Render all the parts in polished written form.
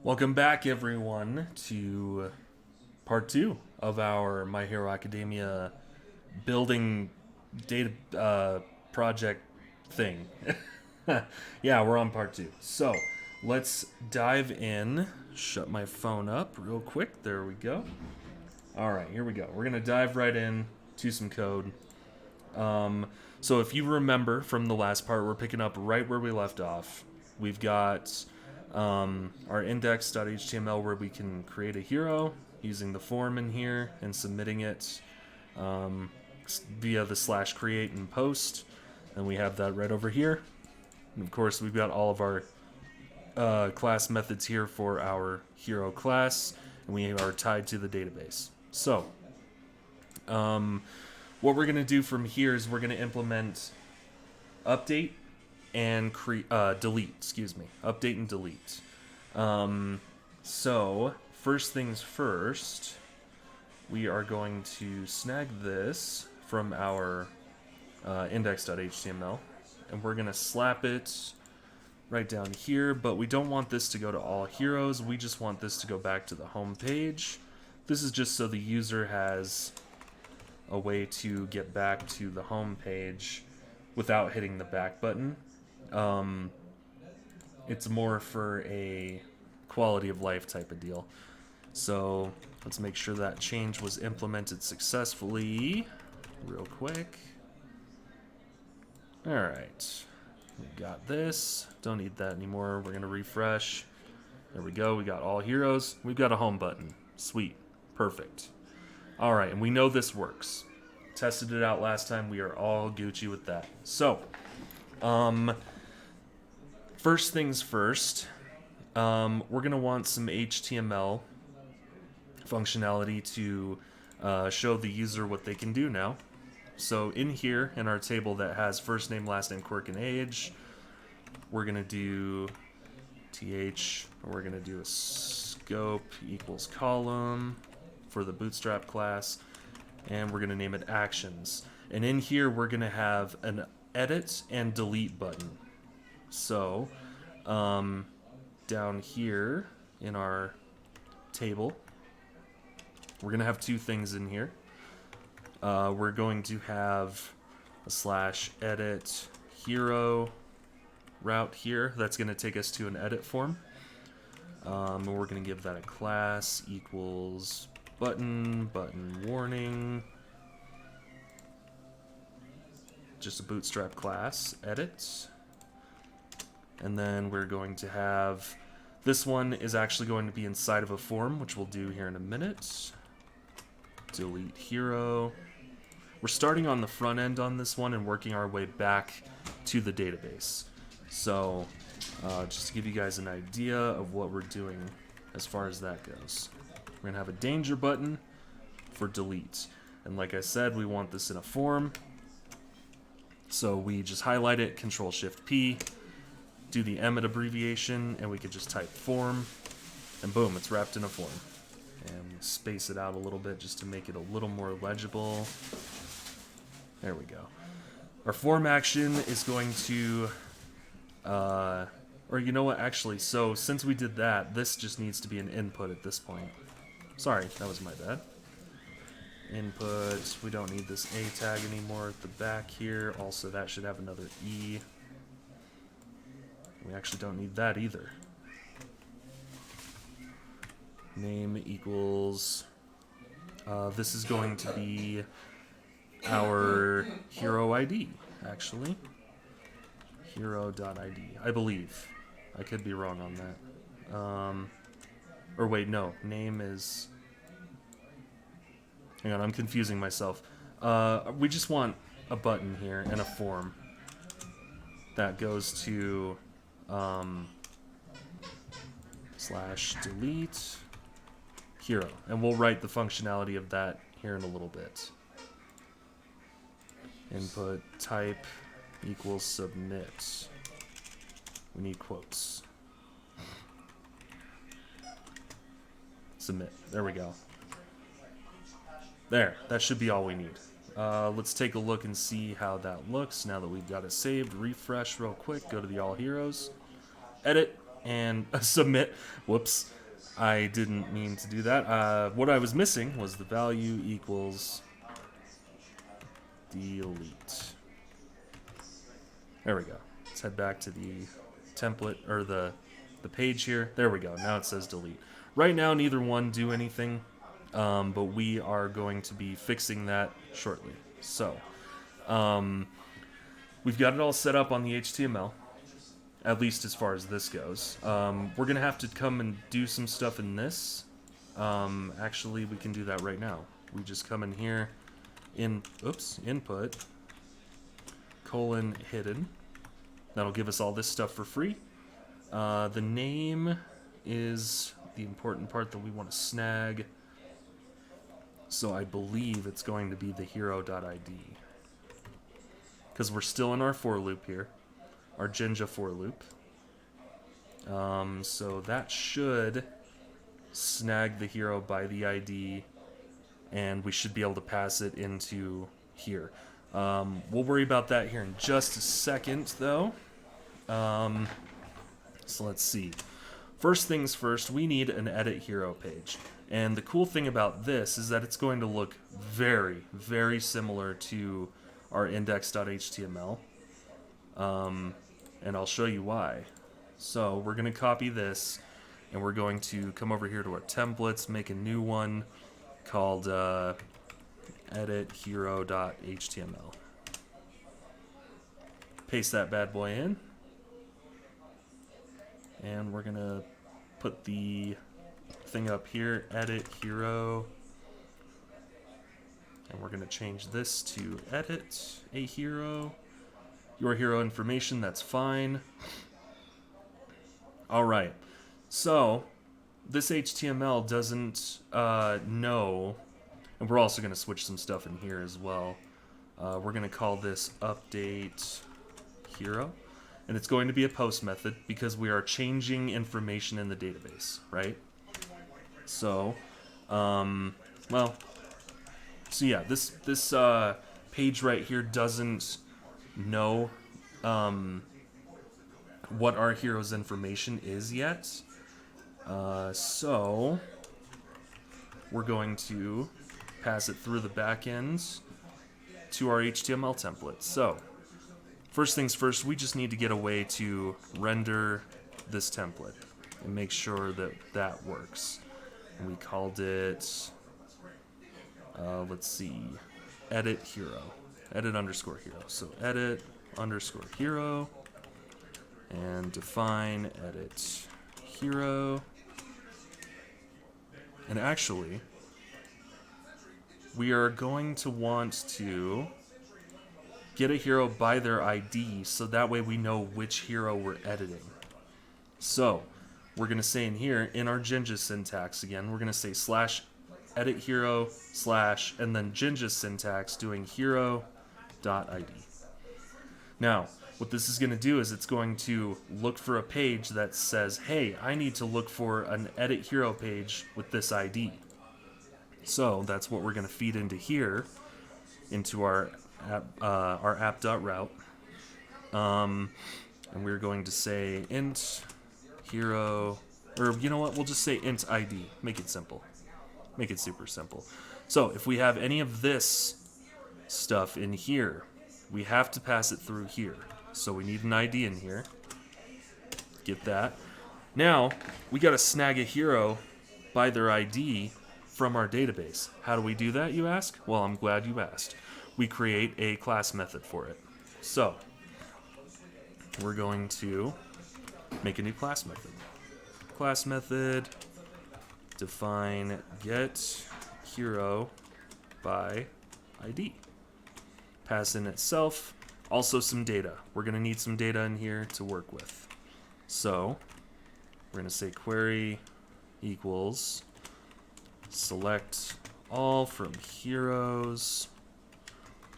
Welcome back, everyone, to part two of our My Hero Academia building data project thing. Yeah, we're on part two. So let's dive in. Shut my phone up real quick. There we go. All right, here we go. We're going to dive right in to some code. So if you remember from the last part, we're picking up right where we left off. We've got our index.html where we can create a hero using the form in here and submitting it via the /create and post. And we have that right over here. And of course, we've got all of our class methods here for our hero class, and we are tied to the database. So, what we're going to do from here is we're going to implement update and delete. Excuse me, update and delete. So first things first, we are going to snag this from our index.html, and we're going to slap it right down here. But we don't want this to go to all heroes. We just want this to go back to the home page. This is just so the user has a way to get back to the home page without hitting the back button. It's more for a quality of life type of deal. So let's make sure that change was implemented successfully real quick. All right, we got this. Don't need that anymore. We're gonna refresh. There we go. We got all heroes. We've got a home button. Sweet. Perfect. All right, and we know this works. Tested it out last time. We are all Gucci with that. So, first things first, we're going to want some HTML functionality to show the user what they can do now. So in here, in our table that has first name, last name, quirk, and age, we're going to do th, we're going to do a scope equals column for the Bootstrap class, and we're going to name it actions. And in here, we're going to have an edit and delete button. So, down here in our table, we're going to have two things in here. We're going to have a /edit hero route here. That's going to take us to an edit form. And we're going to give that a class equals button warning. Just a Bootstrap class, edit. And then we're going to have, this one is actually going to be inside of a form, which we'll do here in a minute. Delete hero. We're starting on the front end on this one and working our way back to the database. So, just to give you guys an idea of what we're doing as far as that goes. We're going to have a danger button for delete. And like I said, we want this in a form. So we just highlight it, Control-Shift-P, do the Emmet abbreviation, and we could just type form, and boom, it's wrapped in a form. And space it out a little bit just to make it a little more legible. There we go. Our form action is going to, or you know what, actually, so since we did that, this just needs to be an input at this point. Sorry, that was my bad. Input, we don't need this A tag anymore at the back here. Also, that should have another E. We actually don't need that either. Name equals, this is going to be our hero ID, actually. Hero.id, I believe. I could be wrong on that. Or wait, no, name is... Hang on, I'm confusing myself. We just want a button here and a form that goes to /delete hero. And we'll write the functionality of that here in a little bit. Input type equals submit. We need quotes. Submit. There we go. There, that should be all we need. Let's take a look and see how that looks now that we've got it saved. Refresh real quick, go to the all heroes. Edit, and submit. Whoops, I didn't mean to do that. What I was missing was the value equals delete. There we go. Let's head back to the template, or the page here. There we go. Now it says delete. Right now, neither one do anything, but we are going to be fixing that shortly. So, we've got it all set up on the HTML, at least as far as this goes. We're going to have to come and do some stuff in this. Actually, we can do that right now. We just come in here, input, :hidden. That'll give us all this stuff for free. The name is the important part that we want to snag. So I believe it's going to be the hero.id. Because we're still in our for loop here. Our Jinja for loop. So that should snag the hero by the ID. And we should be able to pass it into here. We'll worry about that here in just a second, though. So let's see. First things first, we need an edit hero page. And the cool thing about this is that it's going to look very, very similar to our index.html. And I'll show you why. So we're going to copy this, and we're going to come over here to our templates, make a new one called edit hero.html. Paste that bad boy in. And we're going to put the thing up here, edit hero. And we're going to change this to edit a hero. Your hero information, that's fine. All right. So this HTML doesn't know, and we're also going to switch some stuff in here as well. We're going to call this update hero. And it's going to be a post method because we are changing information in the database, right? So, this page right here doesn't know what our hero's information is yet. So we're going to pass it through the back end to our HTML template. So first things first, we just need to get a way to render this template and make sure that that works. And we called it, let's see, edit hero, edit underscore hero. So edit underscore hero, and define edit hero. And actually, we are going to want to get a hero by their ID, so that way we know which hero we're editing. So we're going to say in here, in our Jinja syntax again, we're going to say slash edit hero slash, and then Jinja syntax doing hero.id. Now, what this is going to do is it's going to look for a page that says, hey, I need to look for an edit hero page with this ID. So that's what we're going to feed into here, into our app.route. And we're going to say int hero, or you know what, we'll just say int ID. Make it simple. Make it super simple. So if we have any of this stuff in here, we have to pass it through here. So we need an ID in here. Get that. Now, we got to snag a hero by their ID from our database. How do we do that, you ask? Well, I'm glad you asked. We create a class method for it. So we're going to make a new class method. Class method, define get hero by ID. Pass in itself, also some data. We're going to need some data in here to work with. So we're going to say query equals select all from heroes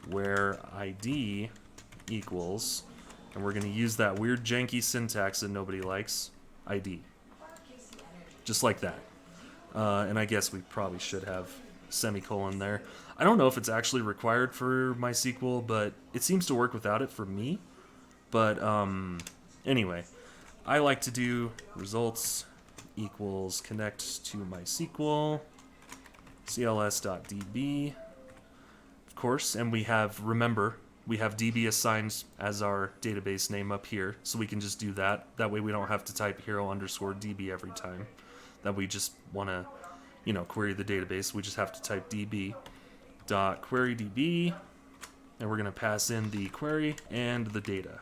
where ID equals, and we're going to use that weird janky syntax that nobody likes, ID. Just like that. And I guess we probably should have semicolon there. I don't know if it's actually required for MySQL, but it seems to work without it for me. But anyway, I like to do results equals connect to MySQL, cls.db, of course, and we have, remember, we have db assigned as our database name up here, so we can just do that. That way we don't have to type hero_db every time that we just want to, query the database. We just have to type db.querydb, and we're going to pass in the query and the data.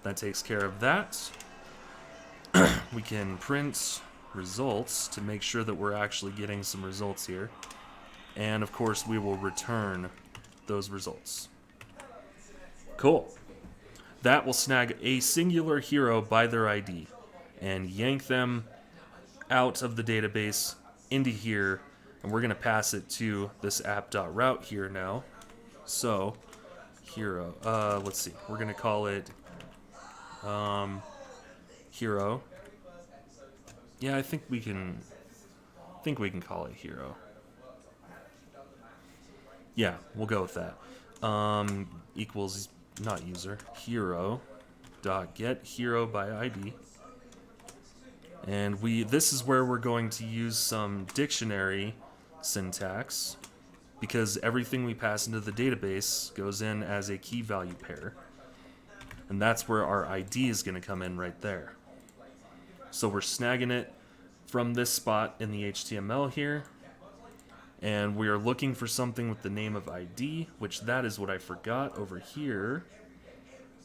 That takes care of that. We can print results to make sure that we're actually getting some results here. And of course, we will return those results. Cool. That will snag a singular hero by their ID and yank them out of the database into here. And we're going to pass it to this app.route here now. So, hero. Let's see. We're going to call it hero. Yeah, I think we can call it hero. Yeah, we'll go with that. Equals not user hero dot get hero by ID. And this is where we're going to use some dictionary syntax, because everything we pass into the database goes in as a key value pair. And that's where our ID is going to come in right there. So we're snagging it from this spot in the HTML here. And we are looking for something with the name of ID, which that is what I forgot over here.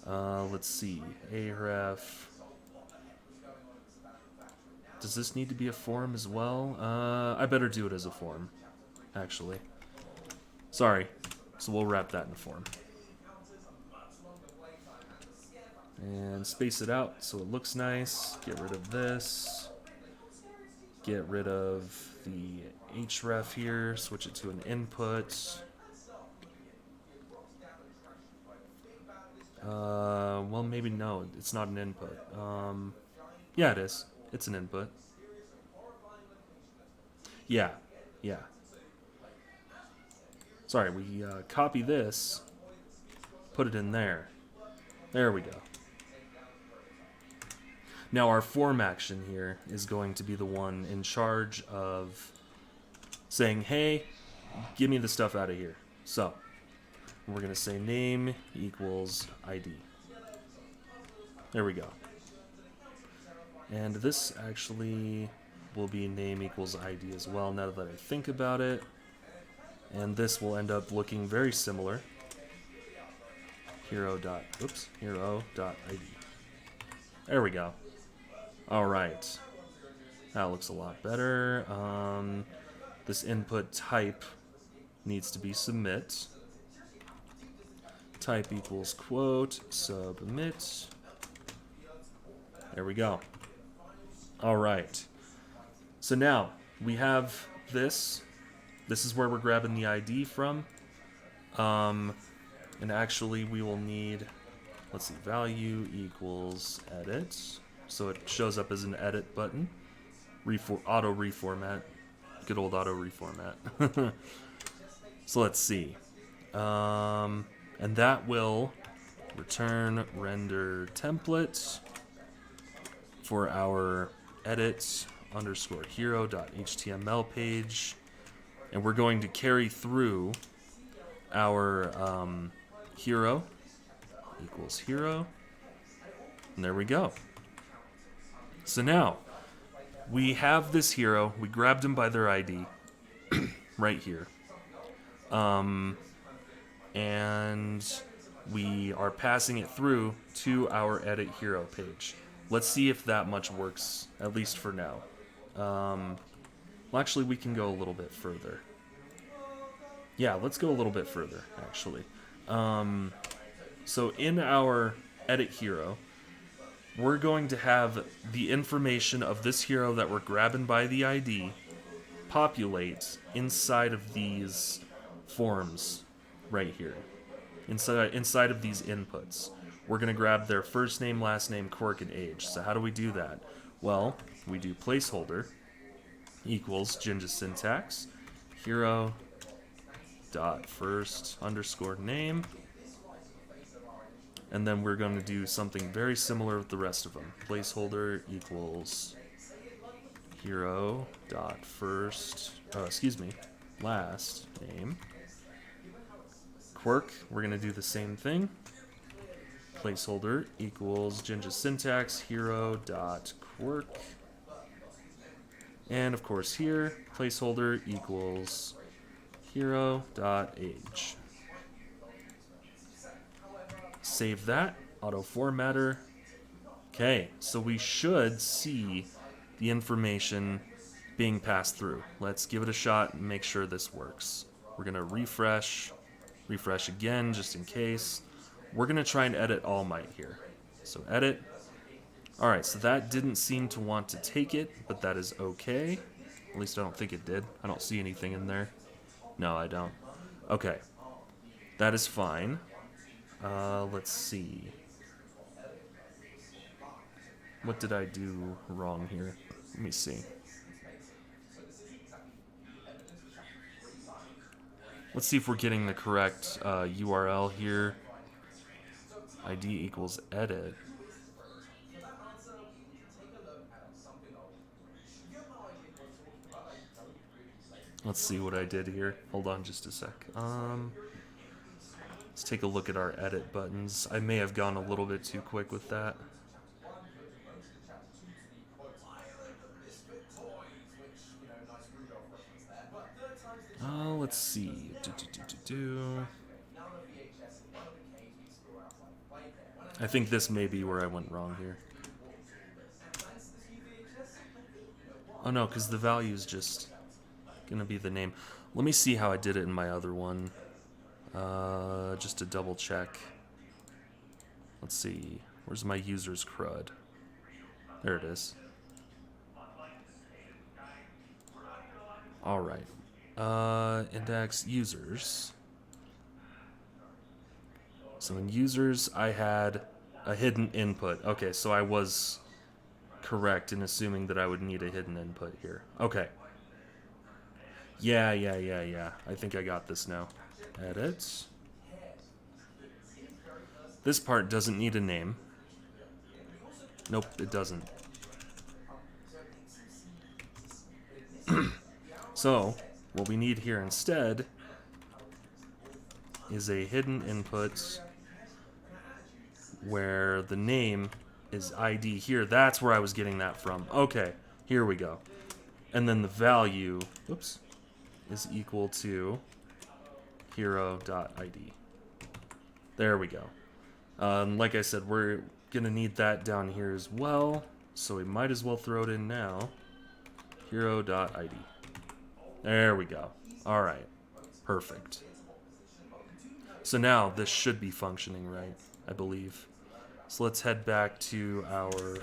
Let's see. Ahref. Does this need to be a form as well? I better do it as a form, actually. Sorry. So we'll wrap that in a form. And space it out so it looks nice. Get rid of this. Get rid of the href here. Switch it to an input. Well, maybe no. It's not an input. Yeah, it is. It's an input. Yeah. Sorry, we copy this. Put it in there. There we go. Now our form action here is going to be the one in charge of saying, hey, give me the stuff out of here. So we're going to say name equals ID. There we go. And this actually will be name equals ID as well, now that I think about it. And this will end up looking very similar. Hero.id. There we go. All right, that looks a lot better. This input type needs to be submit. Type equals quote submit. There we go. All right. So now we have this. This is where we're grabbing the ID from. And actually we will need, let's see, value equals edit. So it shows up as an edit button. Auto reformat. Good old auto reformat. So let's see. And that will return render template for our edit underscore hero.html page. And we're going to carry through our hero equals hero. And there we go. So now, we have this hero. We grabbed him by their ID right here. And we are passing it through to our edit hero page. Let's see if that much works, at least for now. Well, actually, we can go a little bit further. Yeah, let's go a little bit further, actually. So in our edit hero, we're going to have the information of this hero that we're grabbing by the ID populate inside of these forms right here. Inside of these inputs. We're going to grab their first name, last name, quirk, and age. So how do we do that? Well, we do placeholder equals Jinja syntax hero dot first underscore name And then we're going to do something very similar with the rest of them. Placeholder equals hero dot first, last name. Quirk, we're going to do the same thing. Placeholder equals Jinja's syntax hero dot quirk. And of course here, placeholder equals hero dot age. Save that, auto formatter. Okay, so we should see the information being passed through. Let's give it a shot and make sure this works. We're gonna refresh again just in case. We're gonna try and edit All Might here. So edit. All right, so that didn't seem to want to take it, but that is okay. At least I don't think it did. I don't see anything in there. No, I don't. Okay, that is fine. Let's see. What did I do wrong here? Let me see. Let's see if we're getting the correct URL here. ID equals edit. Let's see what I did here. Hold on just a sec. Let's take a look at our edit buttons. I may have gone a little bit too quick with that. Let's see. I think this may be where I went wrong here. Oh no, because the value is just gonna be the name. Let me see how I did it in my other one. Just to double check. Let's see. Where's my user's CRUD? There it is. Alright. Index users. So in users, I had a hidden input. Okay, so I was correct in assuming that I would need a hidden input here. Okay. Yeah. I think I got this now. Edit. This part doesn't need a name. Nope, it doesn't. So, what we need here instead is a hidden input where the name is ID here. That's where I was getting that from. Okay, here we go. And then the value, oops, is equal to hero.id. There we go. Like I said, we're going to need that down here as well, so we might as well throw it in now. Hero.id. There we go. All right. Perfect. So now this should be functioning right, I believe. So let's head back to our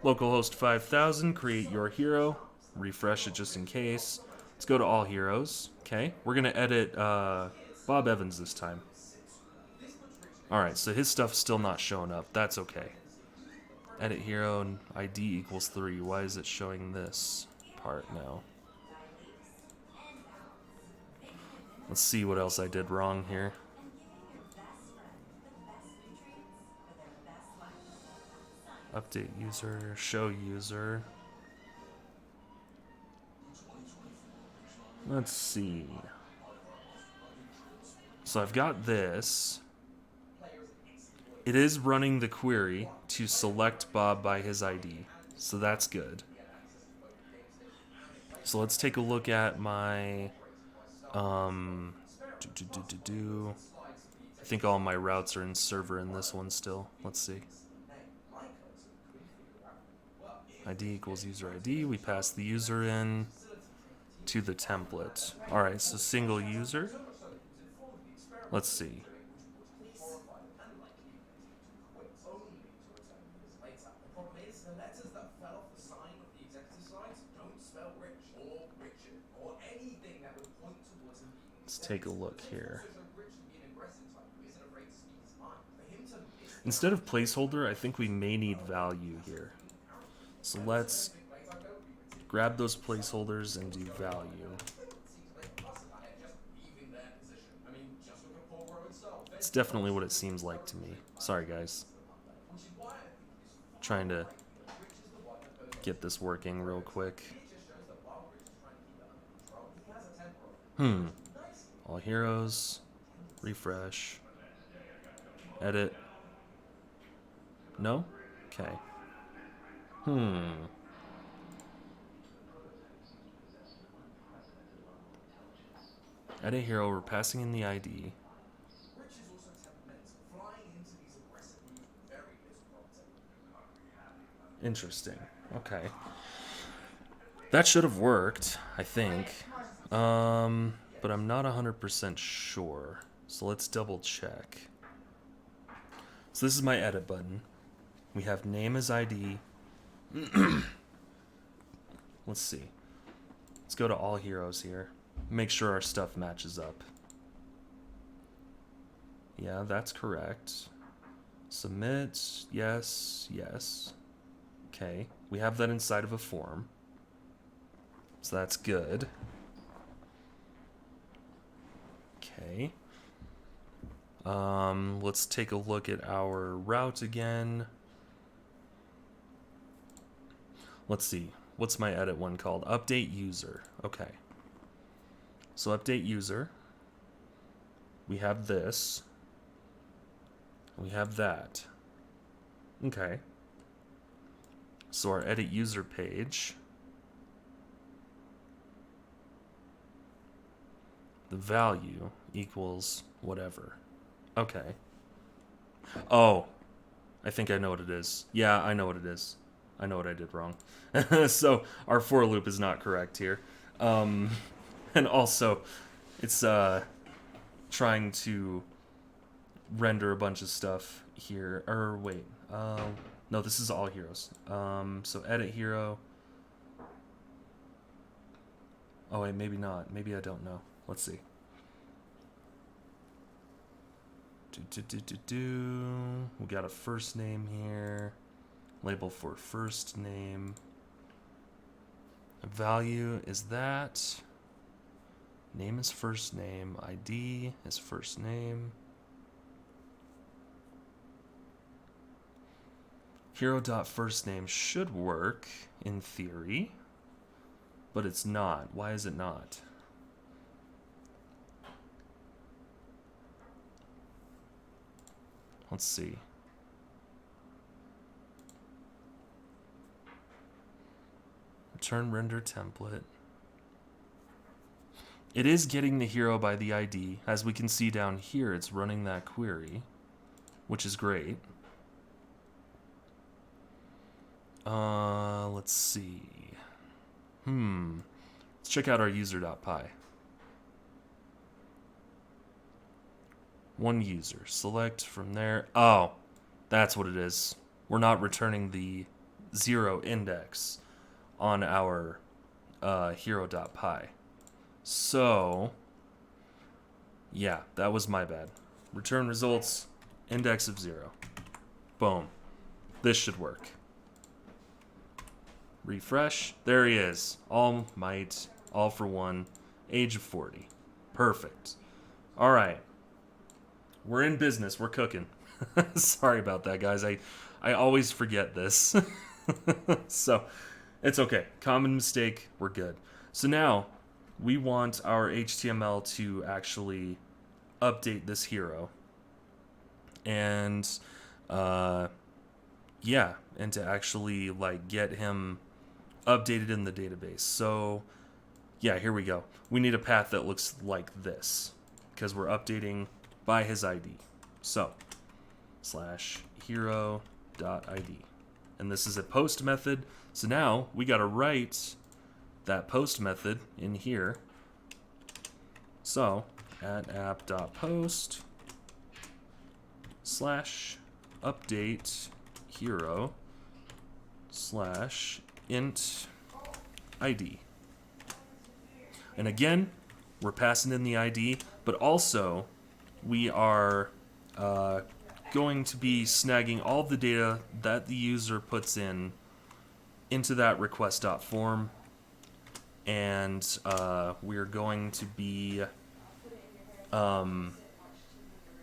localhost 5000, create your hero, refresh it just in case. Let's go to all heroes. Okay, we're going to edit Bob Evans this time. Alright, so his stuff's still not showing up. That's okay. Edit hero and ID equals 3. Why is it showing this part now? Let's see what else I did wrong here. Update user, show user. Let's see. So I've got this. It is running the query to select Bob by his ID, so that's good. So let's take a look at my I think all my routes are in server in this one still. Let's see. ID equals user ID. We pass the user in to the template. Alright, so single user. Let's see. Let's take a look here. Instead of placeholder, I think we may need value here. So let's grab those placeholders and do value. Let's definitely what it seems like to me. Sorry, guys. Trying to get this working real quick. All heroes. Refresh. Edit. No? Okay. Edit hero, we're passing in the ID. Interesting. Okay. That should have worked, I think. But I'm not 100% sure. So let's double check. So this is my edit button. We have name as ID. Let's see. Let's go to all heroes here. Make sure our stuff matches up. Yeah, that's correct. Submit. Yes, yes. Okay. We have that inside of a form. So that's good. Okay. Let's take a look at our route again. Let's see. What's my edit one called? Update user. Okay. So update user. We have this. We have that. Okay. So our edit user page. The value equals whatever. Okay. Oh. I think I know what it is. Yeah, I know what it is. I know what I did wrong. So our for loop is not correct here. And also, it's trying to render a bunch of stuff here. Or wait, no, this is all heroes. So edit hero. Oh wait, maybe not. Maybe I don't know. Let's see. We got a first name here. Label for first name. Value is that. Name is first name. ID is first name. Hero.firstname should work in theory, but it's not. Why is it not? Let's see. Return render template. It is getting the hero by the ID. As we can see down here, it's running that query, which is great. Let's see. Let's check out our user.py. One user. Select from there. Oh, that's what it is. We're not returning the 0 index on our hero.py. So, yeah, that was my bad. Return results, index of 0. Boom. This should work. Refresh. There he is. All might, all for one, age of 40. Perfect. All right. We're in business. We're cooking. Sorry about that, guys. I always forget this. So, it's okay. Common mistake. We're good. So now, we want our HTML to actually update this hero. And, yeah, and to actually, like, get him updated in the database. So, yeah, here we go. We need a path that looks like this, because we're updating by his ID. So, /hero.id. And this is a post method. So now we got to write that post method in here. So, @app.post /update hero /int ID. And again, we're passing in the ID, but also we are going to be snagging all the data that the user puts in into that request.form, and we're going to be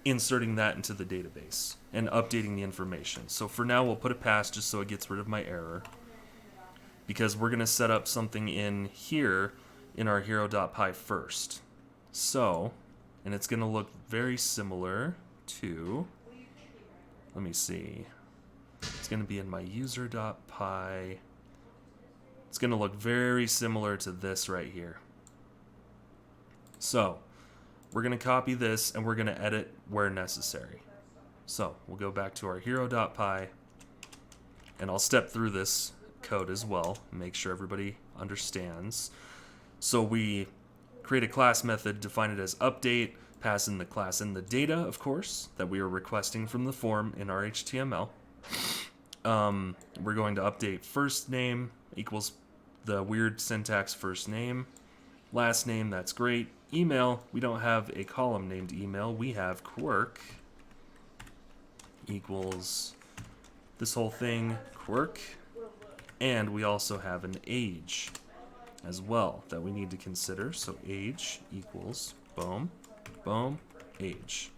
inserting that into the database and updating the information. So for now, we'll put a pass just so it gets rid of my error, because we're going to set up something in here in our hero.py first. So, and it's going to look very similar to, let me see, it's going to be in my user.py. It's going to look very similar to this right here. So, we're going to copy this and we're going to edit where necessary. So, we'll go back to our hero.py, and I'll step through this code as well, make sure everybody understands. So we create a class method, define it as update, pass in the class and the data, of course, that we are requesting from the form in our HTML. We're going to update first name equals the weird syntax first name. Last name, that's great. Email, we don't have a column named email. We have quirk equals this whole thing, quirk. And we also have an age as well that we need to consider. So age equals boom, boom, age.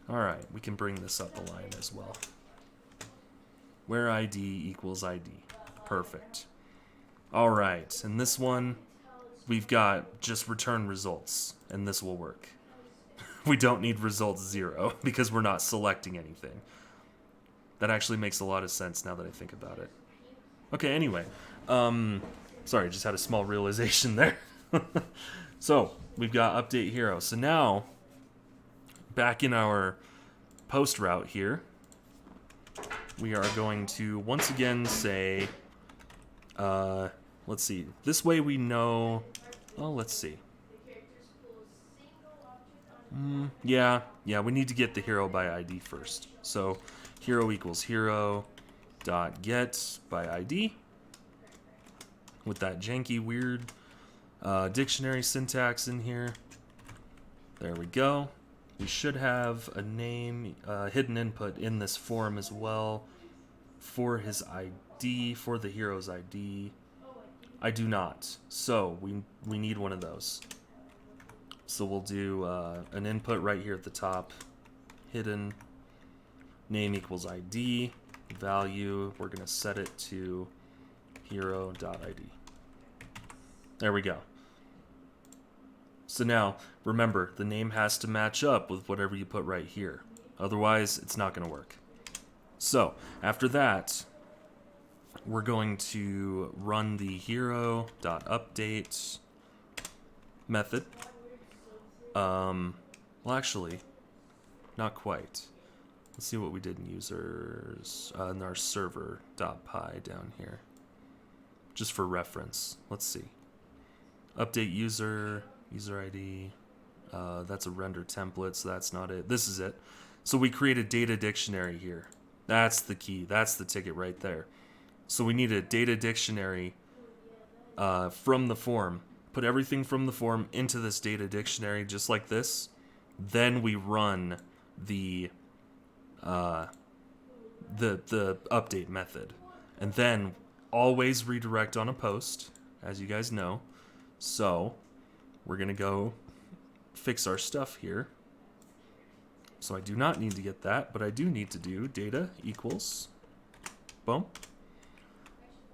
All right, we can bring this up a line as well. Where ID equals ID. Perfect. All right, and this one, we've got just return results, and this will work. We don't need results 0 because we're not selecting anything. That actually makes a lot of sense now that I think about it. Okay, anyway. Sorry, just had a small realization there. So, we've got update hero. So now, back in our post route here, we are going to once again say, let's see, this way we know, well, let's see. Yeah, we need to get the hero by ID first. So, hero equals hero dot get by ID with that janky weird dictionary syntax in here. There we go. We should have a name, hidden input in this form as well for his ID, for the hero's ID. I do not, so we need one of those. So we'll do an input right here at the top, hidden, name equals ID, value, we're going to set it to hero.id. There we go. So now, remember, the name has to match up with whatever you put right here. Otherwise, it's not going to work. So, after that, we're going to run the hero.update method. Well, actually, not quite. Let's see what we did in users, in our server.py down here. Just for reference. Let's see. Update user ID. That's a render template, so that's not it. This is it. So we create a data dictionary here. That's the key. That's the ticket right there. So we need a data dictionary from the form. Put everything from the form into this data dictionary just like this. Then we run the update method. And then always redirect on a post, as you guys know. So we're going to go fix our stuff here. So I do not need to get that, but I do need to do data equals, boom.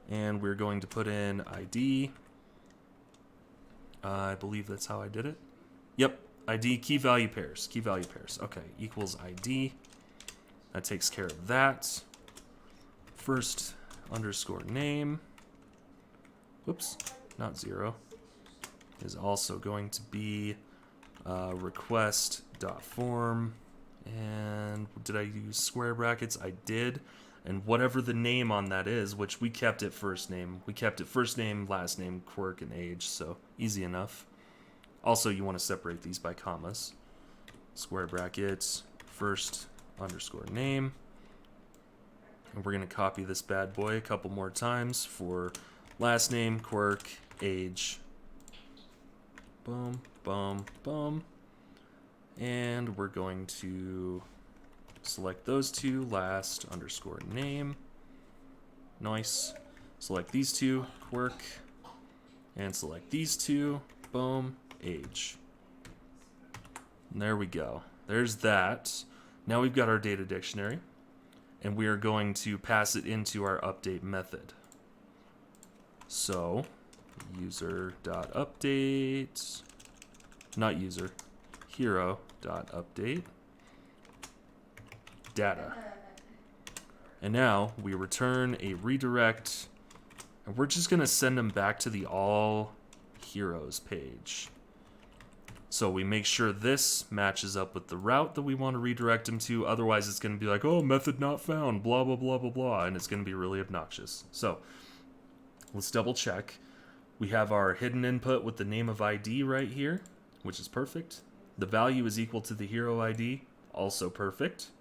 And we're going to put in ID. I believe that's how I did it. Yep, ID key value pairs. Okay, equals ID. That takes care of that. First underscore name. Whoops, not 0. Is also going to be request.form. And did I use square brackets? I did. And whatever the name on that is, which we kept it first name. We kept it first name, last name, quirk, and age, so easy enough. Also, you want to separate these by commas. Square brackets, first underscore name. And we're going to copy this bad boy a couple more times for last name, quirk, age. Boom, boom, boom. And we're going to select those two, last underscore name. Nice. Select these two, quirk. And select these two, boom, age. And there we go. there's that. Now we've got our data dictionary, and we are going to pass it into our update method. So, user.update, not user, hero.update, data. And now we return a redirect, and we're just going to send them back to the all heroes page. So we make sure this matches up with the route that we want to redirect them to. Otherwise, it's going to be like, oh, method not found, blah, blah, blah, blah, blah. And it's going to be really obnoxious. So let's double check. We have our hidden input with the name of ID right here, which is perfect. The value is equal to the hero ID, also perfect.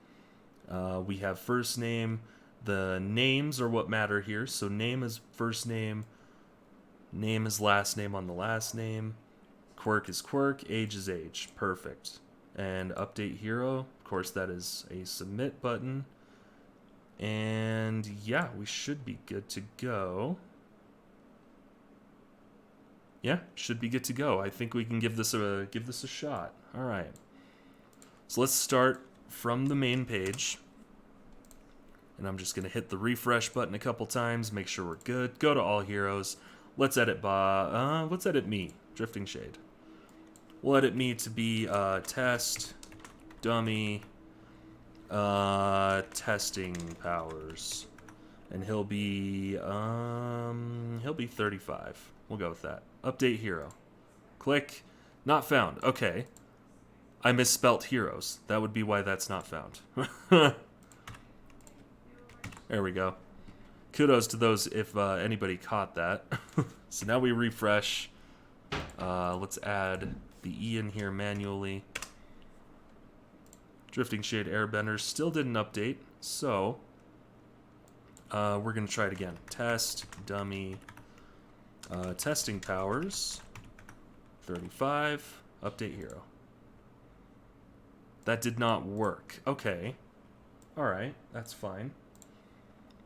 We have first name. The names are what matter here. So name is first name. Name is last name on the last name. Quirk is quirk. Age is age. Perfect. And update hero. Of course, that is a submit button. And yeah, we should be good to go. Yeah, should be good to go. I think we can give this a shot. All right. So let's start from the main page. And I'm just going to hit the refresh button a couple times, make sure we're good. Go to all heroes. Let's edit let's edit me, Drifting Shade. We'll edit me to be test dummy testing powers. And he'll be 35. We'll go with that. Update hero. Click. Not found. Okay. I misspelt heroes. That would be why that's not found. There we go. Kudos to those if anybody caught that. So now we refresh. Let's add the E in here manually. Drifting Shade Airbender still didn't update, so we're going to try it again. Test, dummy, testing powers, 35, update hero. That did not work. Okay. Alright, that's fine.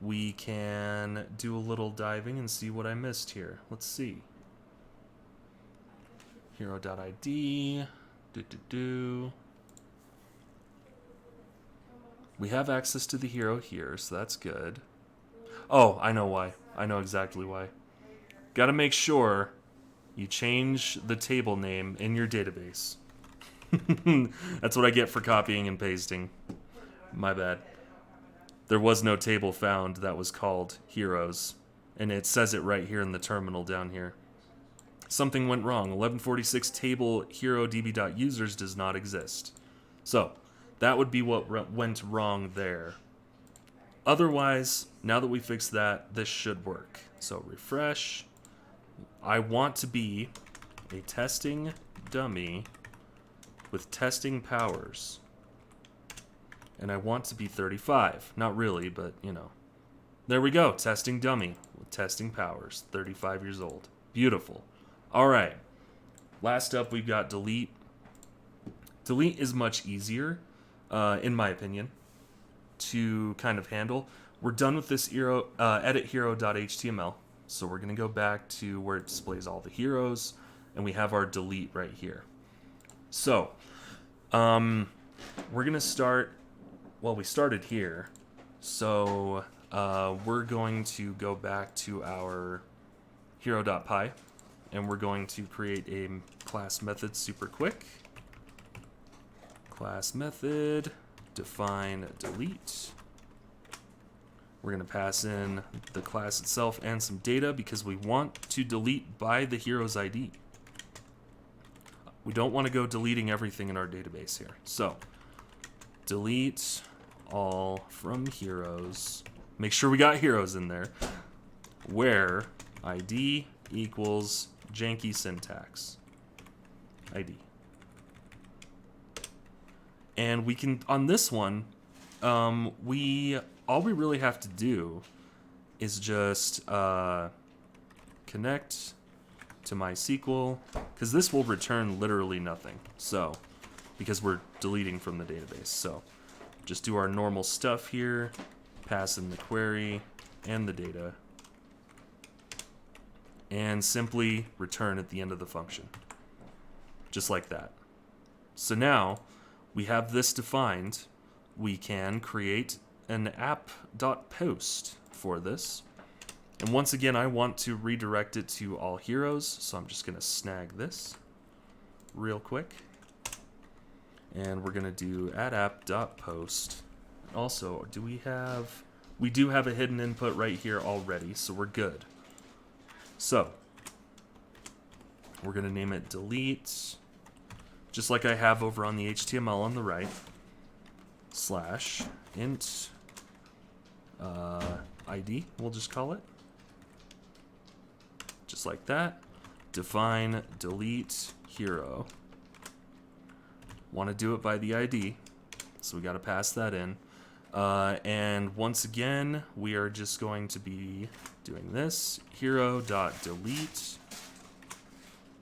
We can do a little diving and see what I missed here. Let's see. Hero.id. We have access to the hero here, so that's good. Oh, I know why. I know exactly why. Gotta make sure you change the table name in your database. That's what I get for copying and pasting. My bad. There was no table found that was called heroes, and it says it right here in the terminal down here. Something went wrong. 1146 table hero db.users does not exist. So, that would be what went wrong there. Otherwise, now that we fixed that, this should work. So, refresh. I want to be a testing dummy with testing powers. And I want to be 35. Not really, but, you know. There we go. Testing dummy with testing powers. 35 years old. Beautiful. All right. Last up, we've got delete. Delete is much easier, in my opinion, to kind of handle. We're done with this edit hero.html. So we're going to go back to where it displays all the heroes. And we have our delete right here. So, we're going to start... Well, we started here, so we're going to go back to our hero.py, and we're going to create a class method super quick. Class method, define delete. We're going to pass in the class itself and some data because we want to delete by the hero's ID. We don't want to go deleting everything in our database here. So, delete all from heroes. Make sure we got heroes in there. Where ID equals janky syntax. ID. And we can, on this one, all we really have to do is just connect to MySQL, because this will return literally nothing. So, because we're deleting from the database. So, just do our normal stuff here, pass in the query and the data, and simply return at the end of the function. Just like that. So now, we have this defined, we can create an app.post for this. And once again, I want to redirect it to all heroes, so I'm just going to snag this real quick. And we're going to do add_app.post. Also, we do have a hidden input right here already, so we're good. So, we're going to name it delete, just like I have over on the HTML on the right, /int ID, we'll just call it. Just like that. Define delete hero. Want to do it by the ID, so we got to pass that in. And once again, we are just going to be doing this, hero.delete.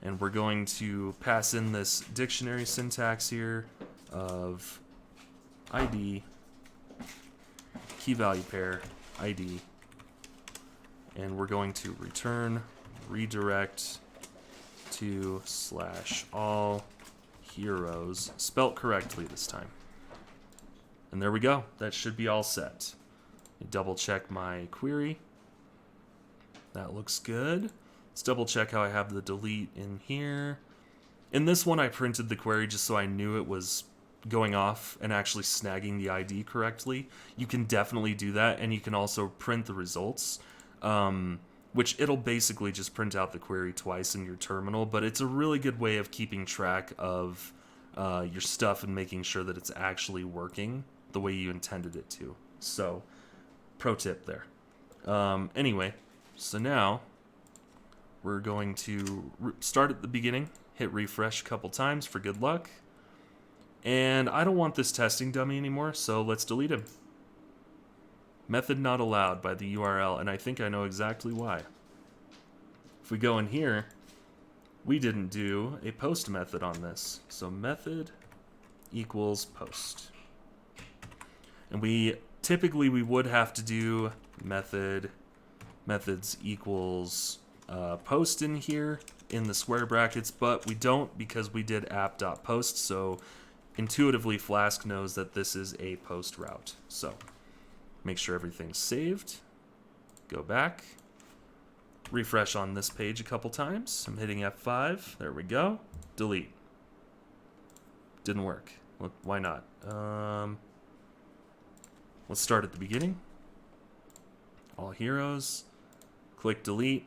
And we're going to pass in this dictionary syntax here of ID, key value pair, ID. And we're going to return redirect to /all heroes, spelt correctly this time. And there we go. That should be all set. Double check my query. That looks good. Let's double check how I have the delete in here. In this one, I printed the query just so I knew it was going off and actually snagging the ID correctly. You can definitely do that, and you can also print the results, which it'll basically just print out the query twice in your terminal, but it's a really good way of keeping track of your stuff and making sure that it's actually working the way you intended it to. So, pro tip there. Anyway, so now we're going to start at the beginning, hit refresh a couple times for good luck. And I don't want this testing dummy anymore, so let's delete him. Method not allowed by the URL, and I think I know exactly why. If we go in here, we didn't do a post method on this. So method equals post. And we would have to do methods equals post in here in the square brackets, but we don't because we did app.post, so intuitively Flask knows that this is a post route. So make sure everything's saved. Go back. Refresh on this page a couple times. I'm hitting F5. There we go. Delete. Didn't work. Well, why not? Let's start at the beginning. All heroes. Click delete.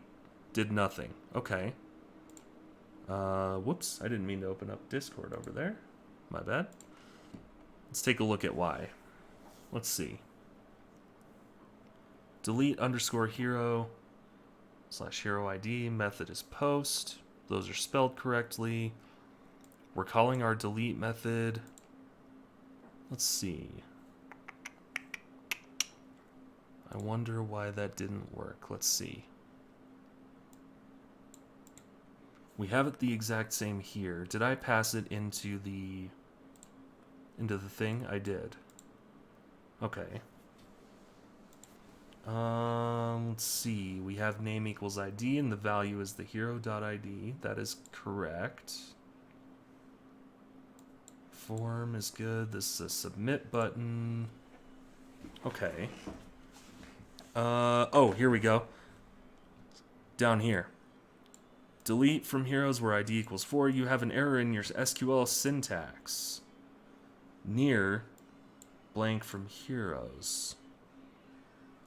Did nothing. Okay. Whoops. I didn't mean to open up Discord over there. My bad. Let's take a look at why. Let's see. Delete _hero /hero ID. Method is post. Those are spelled correctly. We're calling our delete method. Let's see. I wonder why that didn't work. Let's see. We have it the exact same here. Did I pass it into the thing? I did. Okay. Let's see. We have name equals ID, and the value is the hero.id. That is correct. Form is good. This is a submit button. Okay. Oh, here we go. Down here. Delete from heroes where ID equals 4. You have an error in your SQL syntax. Near blank from heroes.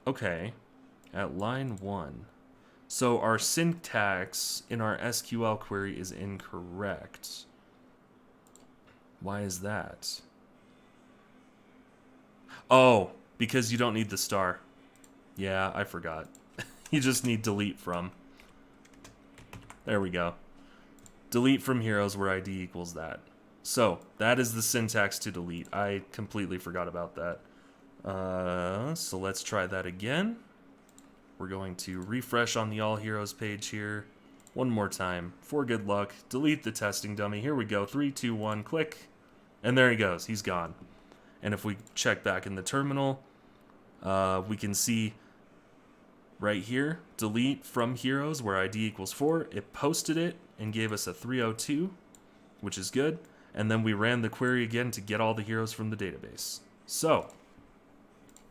Okay. At line 1. So our syntax in our SQL query is incorrect. Why is that? Oh, because you don't need the star. Yeah, I forgot. You just need delete from. There we go. Delete from heroes where ID equals that. So, that is the syntax to delete. I completely forgot about that. So let's try that again. We're going to refresh on the All Heroes page here. One more time. For good luck. Delete the testing dummy. Here we go. 3, 2, 1. Click. And there he goes. He's gone. And if we check back in the terminal, we can see right here, delete from heroes where ID equals 4. It posted it and gave us a 302, which is good. and then we ran the query again to get all the heroes from the database. So,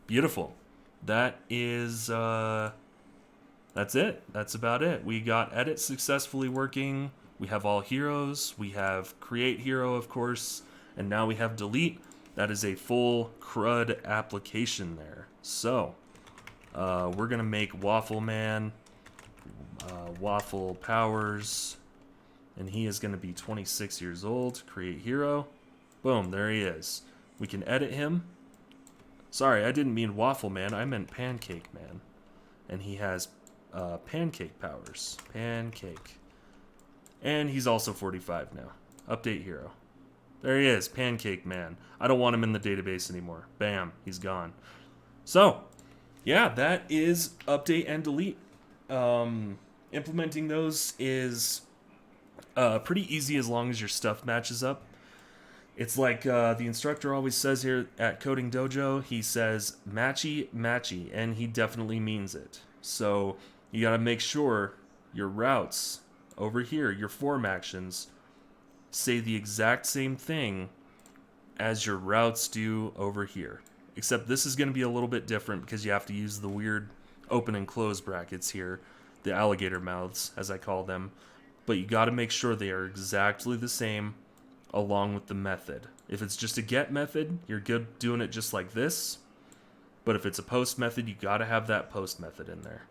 beautiful. That is, that's it. That's about it. We got edit successfully working. We have all heroes. We have create hero, of course, and now we have delete. That is a full CRUD application there. So, we're going to make Waffle Man, Waffle Powers, and he is going to be 26 years old. Create hero. Boom, there he is. We can edit him. Sorry, I didn't mean Waffle Man. I meant Pancake Man. And he has pancake powers. Pancake. And he's also 45 now. Update hero. There he is, Pancake Man. I don't want him in the database anymore. Bam, he's gone. So, yeah, that is update and delete. Implementing those is pretty easy as long as your stuff matches up. It's like the instructor always says here at Coding Dojo, he says matchy, matchy, and he definitely means it. So you gotta make sure your routes over here, your form actions, say the exact same thing as your routes do over here. Except this is gonna be a little bit different because you have to use the weird open and close brackets here, the alligator mouths, as I call them. But you gotta make sure they are exactly the same along with the method. If it's just a get method, you're good doing it just like this. But if it's a post method, you gotta have that post method in there.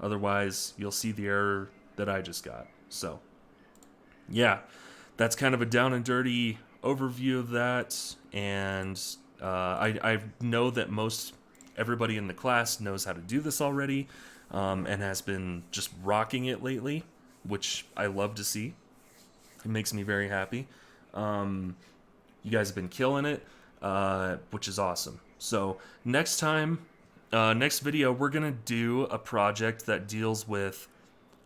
Otherwise, you'll see the error that I just got. So, yeah, that's kind of a down and dirty overview of that. And I know that everybody in the class knows how to do this already, and has been just rocking it lately, which I love to see. It makes me very happy. You guys have been killing it, which is awesome. So next video, we're going to do a project that deals with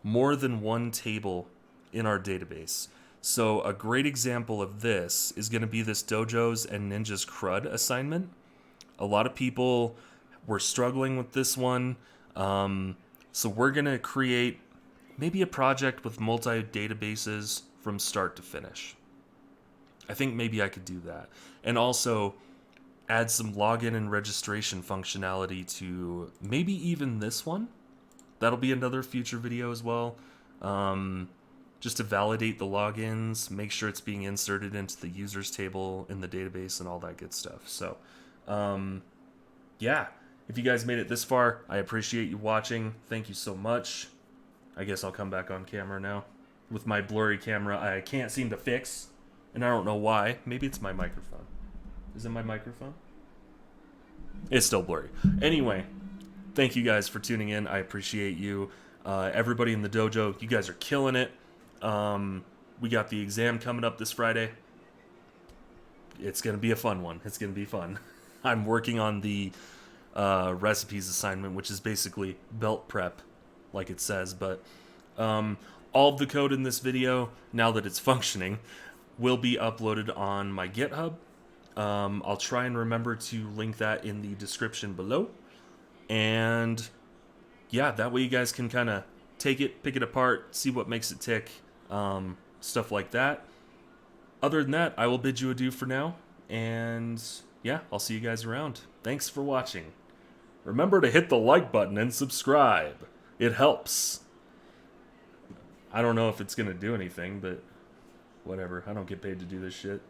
more than one table in our database. So a great example of this is going to be this Dojos and Ninjas CRUD assignment. A lot of people were struggling with this one. So we're going to create maybe a project with multi-databases from start to finish. I think maybe I could do that. And also add some login and registration functionality to maybe even this one. That'll be another future video as well. Just to validate the logins, make sure it's being inserted into the users table in the database and all that good stuff. So, yeah, if you guys made it this far, I appreciate you watching. Thank you so much. I guess I'll come back on camera now. With my blurry camera, I can't seem to fix. And I don't know why. Maybe it's my microphone. Is it my microphone? It's still blurry. Anyway, thank you guys for tuning in. I appreciate you. Everybody in the dojo, you guys are killing it. We got the exam coming up this Friday. It's going to be a fun one. It's going to be fun. I'm working on the recipes assignment, which is basically belt prep, like it says. But all of the code in this video, now that it's functioning, will be uploaded on my GitHub. I'll try and remember to link that in the description below. And yeah, that way you guys can kind of take it, pick it apart, see what makes it tick, stuff like that. Other than that, I will bid you adieu for now. And yeah, I'll see you guys around. Thanks for watching. Remember to hit the like button and subscribe. It helps. I don't know if it's going to do anything, but whatever. I don't get paid to do this shit.